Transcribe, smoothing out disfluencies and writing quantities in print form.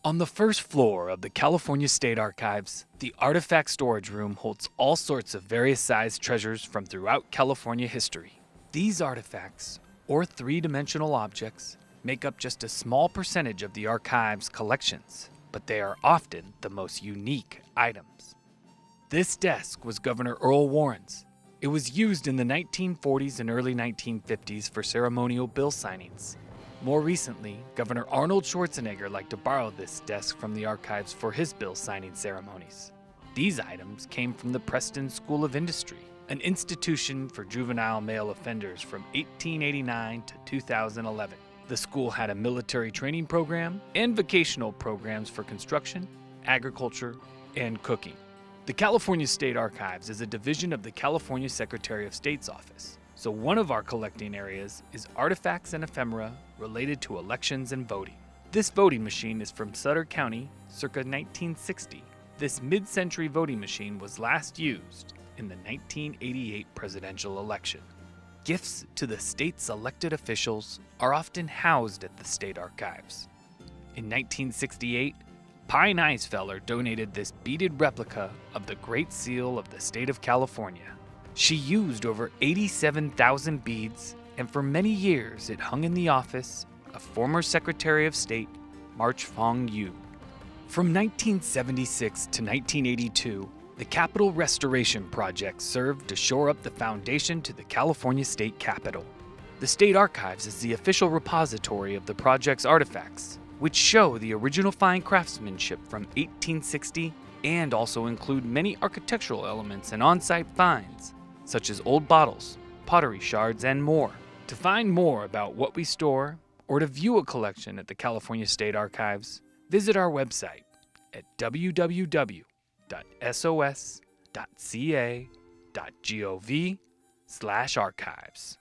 On the first floor of the California State Archives, the Artifact Storage Room holds all sorts of various sized treasures from throughout California history. These artifacts, or three-dimensional objects, make up just a small percentage of the archive's collections, but they are often the most unique items. This desk was Governor Earl Warren's. It was used in the 1940s and early 1950s for ceremonial bill signings. More recently, Governor Arnold Schwarzenegger liked to borrow this desk from the archives for his bill signing ceremonies. These items came from the Preston School of Industry, an institution for juvenile male offenders from 1889 to 2011. The school had a military training program and vocational programs for construction, agriculture, and cooking. The California State Archives is a division of the California Secretary of State's office, so one of our collecting areas is artifacts and ephemera related to elections and voting. This voting machine is from Sutter County, circa 1960. This mid-century voting machine was last used in the 1988 presidential election. Gifts to the state's elected officials are often housed at the state archives. In 1968, Pine Eisfeller donated this beaded replica of the Great Seal of the state of California. She used over 87,000 beads, and for many years it hung in the office of former Secretary of State March Fong Yu. From 1976 to 1982, the Capitol Restoration Project served to shore up the foundation to the California State Capitol. The State Archives is the official repository of the project's artifacts, which show the original fine craftsmanship from 1860 and also include many architectural elements and on-site finds, such as old bottles, pottery shards, and more. To find more about what we store or to view a collection at the California State Archives, visit our website at www.sos.ca.gov/archives.